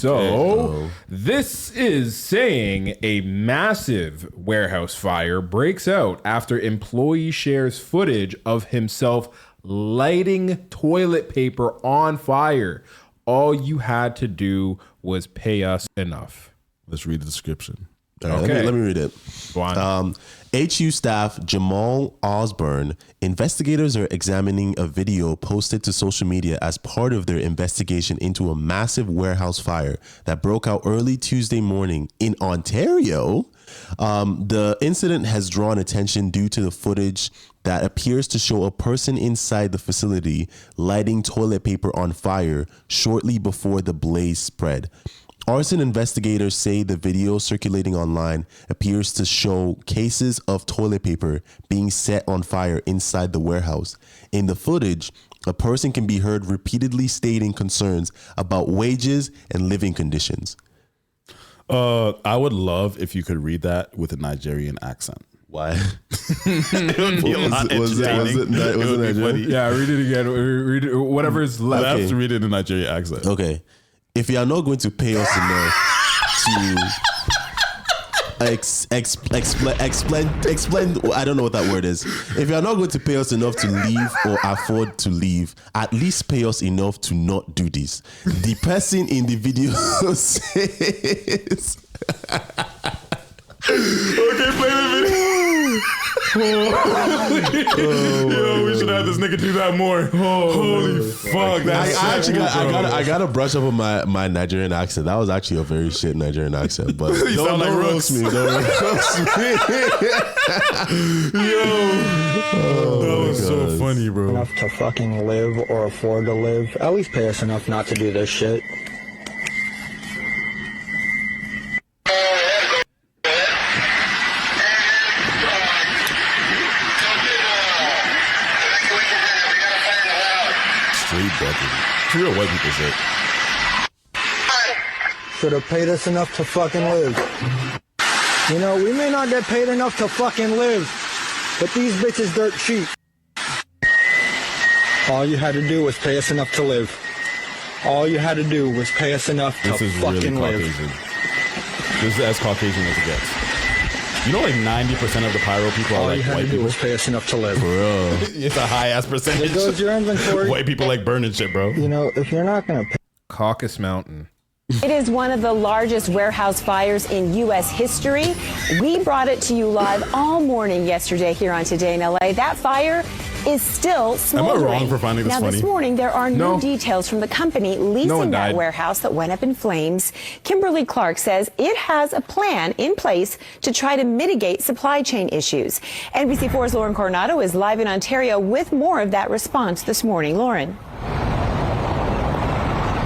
So, this is saying a massive warehouse fire breaks out after employee shares footage of himself lighting toilet paper on fire. All you had to do was pay us enough. Let's read the description. All right, let me read it. Go on. HU staff Jamal Osborne, investigators are examining a video posted to social media as part of their investigation into a massive warehouse fire that broke out early Tuesday morning in Ontario. The incident has drawn attention due to the footage that appears to show a person inside the facility lighting toilet paper on fire shortly before the blaze spread. Arson investigators say the video circulating online appears to show cases of toilet paper being set on fire inside the warehouse. In the footage, a person can be heard repeatedly stating concerns about wages and living conditions. I would love if you could read that with a Nigerian accent. Why? It would be a lot entertaining. Was it Nigerian? Yeah, read it again. Read it, whatever is left. I have to read it in a Nigerian accent. Okay. If you are not going to pay us enough to explain, I don't know what that word is. If you are not going to pay us enough to leave or afford to leave, at least pay us enough to not do this. The person in the video says... Okay, play the video. Yo, we should have this nigga do that more. Holy fuck! I gotta brush up on my Nigerian accent. That was actually a very shit Nigerian accent. But you don't sound like roast me. Don't roast me. Yo, that was so funny, bro. Enough to fucking live or afford to live. At least pay us enough not to do this shit. Real white people shit. Should have paid us enough to fucking live. You know, we may not get paid enough to fucking live, but these bitches dirt cheap. All you had to do was pay us enough to live. All you had to do was pay us enough to fucking live. This is as Caucasian as it gets. You know, like 90% of the pyro people are like white people. Was pay us enough to live. Bro. It's a high ass percentage. There goes your inventory. White people like burning shit, bro. You know, if you're not gonna pay. Caucasus Mountain. It is one of the largest warehouse fires in U.S. history. We brought it to you live all morning yesterday here on Today in L.A. That fire is still smoldering. Am I wrong for finding this funny? Now, this morning, there are new details from the company leasing that warehouse that went up in flames. Kimberly Clark says it has a plan in place to try to mitigate supply chain issues. NBC4's Lauren Coronado is live in Ontario with more of that response this morning. Lauren.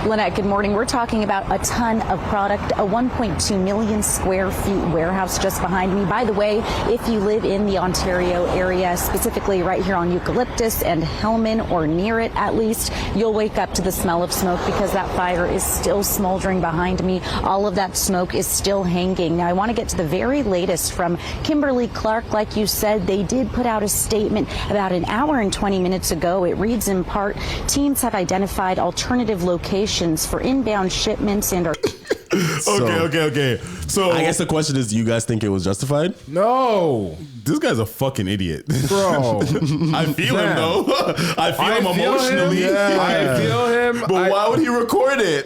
Lynette, good morning. We're talking about a ton of product, a 1.2 million square feet warehouse just behind me. By the way, if you live in the Ontario area, specifically right here on Eucalyptus and Hellman or near it at least, you'll wake up to the smell of smoke because that fire is still smoldering behind me. All of that smoke is still hanging. Now, I want to get to the very latest from Kimberly Clark. Like you said, they did put out a statement about an hour and 20 minutes ago. It reads in part, teams have identified alternative locations for inbound shipments and are... Okay. So I guess the question is, do you guys think it was justified? No. This guy's a fucking idiot. Bro. I feel him though. I feel him emotionally. I feel him. But why would he record it?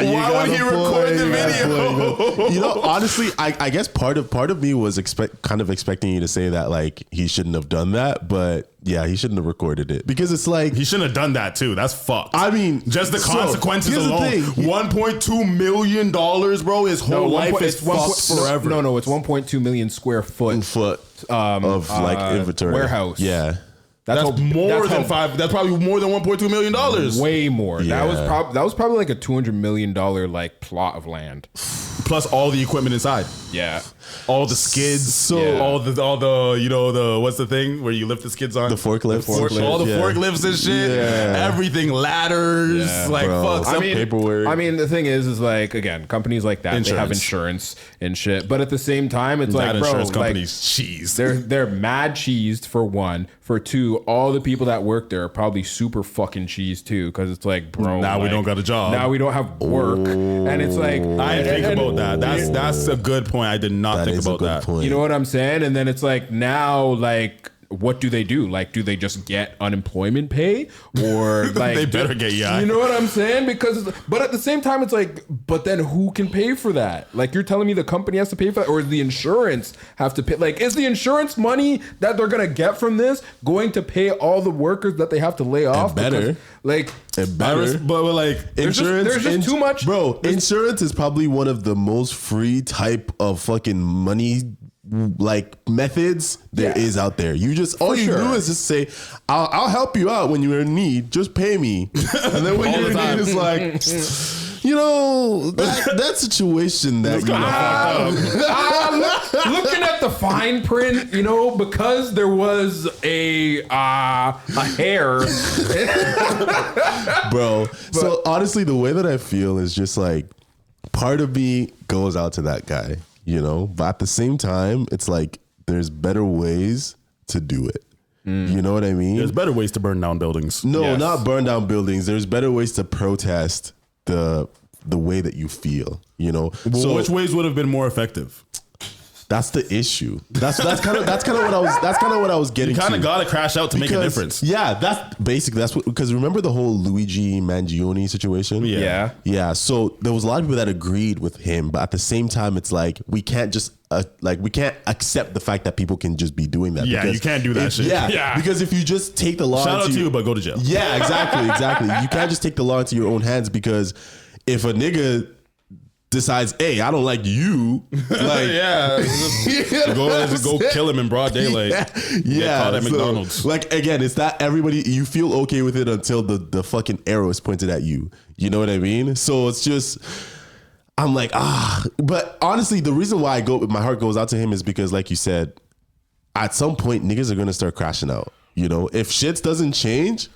Why would he record the video? You know, honestly, I guess part of me was kind of expecting you to say that like he shouldn't have done that, but yeah, he shouldn't have recorded it because it's like he shouldn't have done that too. That's fucked. I mean, just the consequences alone. $1.2 million, bro. His whole life is fucked forever. No, it's 1.2 million square foot of like inventory warehouse. Yeah. That's probably more than $1.2 million. Way more. Yeah. That was probably like a $200 million like plot of land. Plus all the equipment inside. Yeah. All the skids. All the you know, the what's the thing where you lift the skids on? The forklifts. All the forklifts and shit. Yeah. Everything, ladders, fuck. Paperwork. I mean, the thing is like, again, companies like that, they have insurance and shit. But at the same time, it's that like, bro, insurance company's cheese. They're mad cheesed for one. For two, all the people that work there are probably super fucking cheese too, because it's like, bro, now we don't got a job. Now we don't have work, and it's like I didn't think about that. That's a good point. I did not think about that. Point. You know what I'm saying? And then it's like now, like, what do they do? Like, do they just get unemployment pay, or like they better get You know what I'm saying? Because, but at the same time, it's like, but then who can pay for that? Like, you're telling me the company has to pay for that, or does the insurance have to pay? Like, is the insurance money that they're gonna get from this going to pay all the workers that they have to lay off? Better, like, better. But like Insurance, there's just too much, bro. Insurance is probably one of the most free type of fucking money like methods there is out there. You just all you do is just say, I'll help you out when you're in need. Just pay me, and then when you're in need, it's like, you know, that situation that looking at the fine print, you know, because there was a hair, bro. So honestly, the way that I feel is just like part of me goes out to that guy. You know, but at the same time, it's like there's better ways to do it. You know what I mean? There's better ways to burn down buildings. No, not burn down buildings. There's better ways to protest the way that you feel. You know, well, so which ways would have been more effective? That's the issue. That's kind of what I was getting. You kind of to. got to crash out to make a difference. Yeah, that's what, because remember the whole Luigi Mangione situation? Yeah. So there was a lot of people that agreed with him, but at the same time, it's like we can't just we can't accept the fact that people can just be doing that. Yeah, you can't do that shit. Yeah, because if you just take the law, shout out to you, but go to jail. Yeah, exactly. You can't just take the law into your own hands, because if a nigga decides, hey, I don't like you, like just go kill him in broad daylight. Yeah, caught at so, McDonald's. Like, again, it's not everybody. You feel okay with it until the fucking arrow is pointed at you. You know what I mean? So it's just, I'm like, but honestly, the reason why my heart goes out to him is because, like you said, at some point niggas are gonna start crashing out. You know, if shit doesn't change,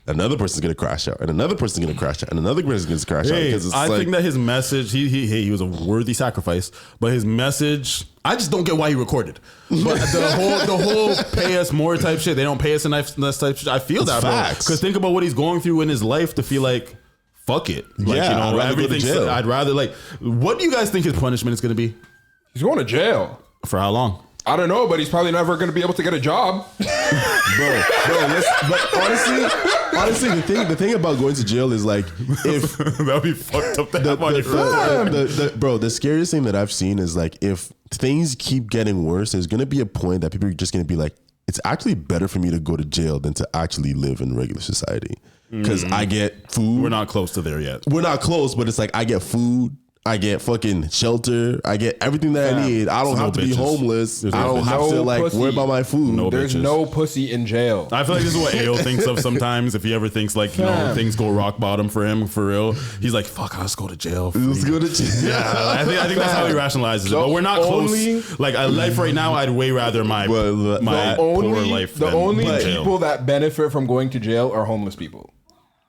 another person's gonna crash out, and another person's gonna crash out, and another person's gonna crash out. Because I think that his message, he was a worthy sacrifice, but his message, I just don't get why he recorded. But the whole pay us more type shit, they don't pay us enough type shit. I feel it's that, facts. Because think about what he's going through in his life to feel like, fuck it. Like, yeah, you know, I'd rather go to jail. I'd rather, like, what do you guys think his punishment is gonna be? He's going to jail. For how long? I don't know, but he's probably never going to be able to get a job. bro. But honestly, the thing about going to jail is like, if that would be fucked up. The scariest thing that I've seen is like, if things keep getting worse, there's going to be a point that people are just going to be like, it's actually better for me to go to jail than to actually live in regular society, because I get food. We're not close to there yet. We're not close, but it's like I get food. I get fucking shelter. I get everything that I need. I don't have to be homeless. I don't have to like worry about my food. There's no pussy in jail. I feel like this is what Ayo thinks of sometimes. If he ever thinks like, you know, things go rock bottom for him, for real, he's like, fuck, I'll just go to jail. Let's go to jail. Yeah, I think that's how he rationalizes it. But we're not close. Like a life right now, I'd way rather my poor life. The only people that benefit from going to jail are homeless people.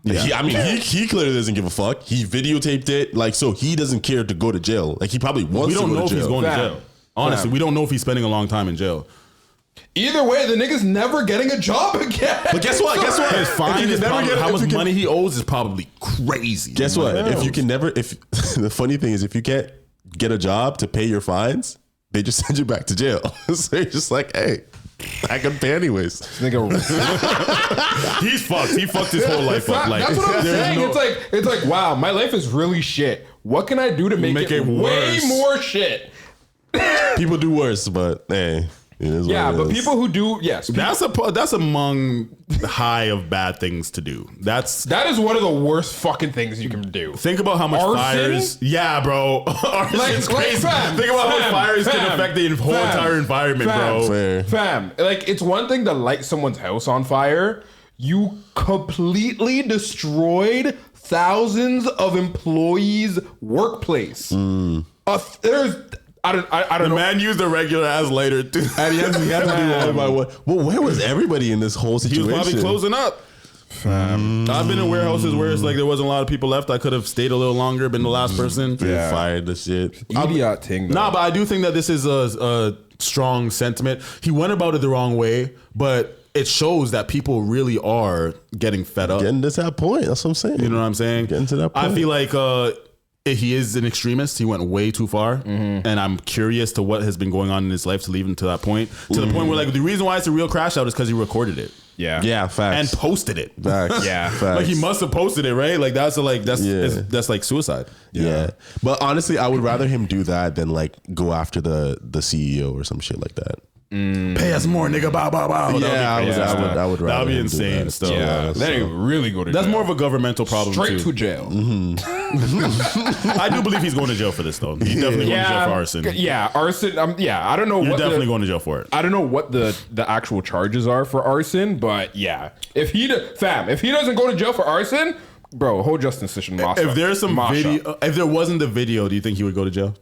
Yeah. He clearly doesn't give a fuck. He videotaped it, like, so he doesn't care to go to jail. Like, he probably wants to go to jail. We don't know if he's going to jail. Honestly, we don't know if he's spending a long time in jail. Either way, the nigga's never getting a job again. But guess what? His fine is probably, how much money he owes is probably crazy. Guess what? The funny thing is, if you can't get a job to pay your fines, they just send you back to jail. So you're just like, hey, I can pay anyways. He's fucked. He fucked his whole life up. Like, that's what I'm saying. It's like, wow, my life is really shit. What can I do to make it way more shit? People do worse, but hey. But people who do, that's among high of bad things to do. That is one of the worst fucking things you can do. Think about how much fires. Yeah, bro. Arson's crazy. Think about how fires can affect the whole entire environment, bro. Fam, like, it's one thing to light someone's house on fire. You completely destroyed thousands of employees' workplace. I don't know. The man used a regular ass lighter too. And he had to do one by one. Well, where was everybody in this whole situation? He was probably closing up. I've been in warehouses where it's like there wasn't a lot of people left. I could have stayed a little longer, been the last person. Fired the shit. Idiot thing. Nah, but I do think that this is a strong sentiment. He went about it the wrong way, but it shows that people really are getting fed up. Getting to that point. That's what I'm saying. You know what I'm saying? Getting to that point. I feel like he is an extremist. He went way too far. And I'm curious to what has been going on in his life to leave him to that point. To the point where like the reason why it's a real crash out is because he recorded it. Yeah, facts. And posted it. Facts. Yeah. Facts. Like he must have posted it, right? Like that's like suicide. Yeah. But honestly, I would rather him do that than like go after the CEO or some shit like that. Pay us more, nigga. Bow, bow, bow. Yeah, I would rather. That'd be him do insane. that. Still, Yeah, that ain't really go to that's jail. more of a governmental problem. Straight too. to jail. I do believe he's going to jail for this though. He's definitely going to jail for arson. Yeah, arson. I don't know. You're what definitely going to jail for it. I don't know what the actual charges are for arson, but yeah, if he doesn't go to jail for arson, bro, whole justice system. If there's some video, if there wasn't the video, do you think he would go to jail?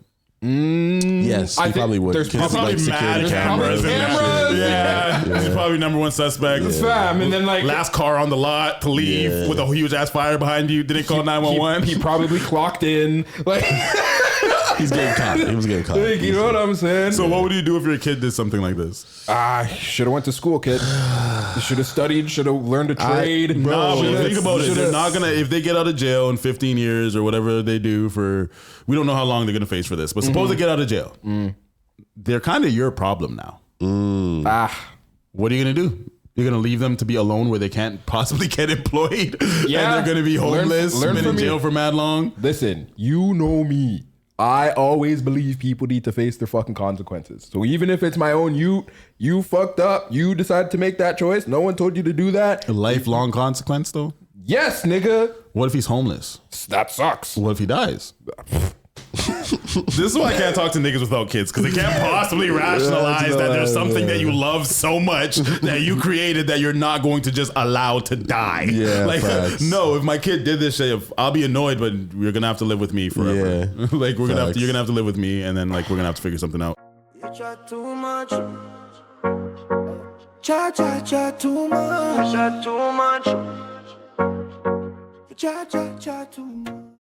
Yes, he probably would. There's Because, probably security mad cameras and that shit. Yeah. He's probably number one suspect. Fam, and then like last car on the lot to leave with a huge ass fire behind you. Didn't call 911. he probably clocked in. Like he's getting caught. He was getting caught. like, you know what I'm saying? So what would you do if your kid did something like this? Should have went to school, kid. Should have studied. Should have learned a trade. No, Shoulda- but think about it. They're shoulda- not gonna, if they get out of jail in 15 years or whatever they do for, we don't know how long they're gonna face for this. But suppose they get out of jail, they're kind of your problem now. What are you gonna do? You're gonna leave them to be alone where they can't possibly get employed, Yeah. and they're gonna be homeless, Learn been in from jail me. for mad long. Listen, you know me. I always believe people need to face their fucking consequences. So even if it's my own you fucked up, you decided to make that choice. No one told you to do that. A lifelong consequence, though. Yes, nigga. What if he's homeless? That sucks. What if he dies? This is why I can't talk to niggas without kids, because they can't possibly rationalize that there's something that you love so much that you created that you're not going to just allow to die. Yeah, like facts. no, if my kid did this shit, I'll be annoyed, but you're gonna have to live with me forever. Yeah. Like you're Facts. gonna have to live with me, and then like we're gonna have to figure something out. You chat too much. Chat too much. Chat too much. Chat too much.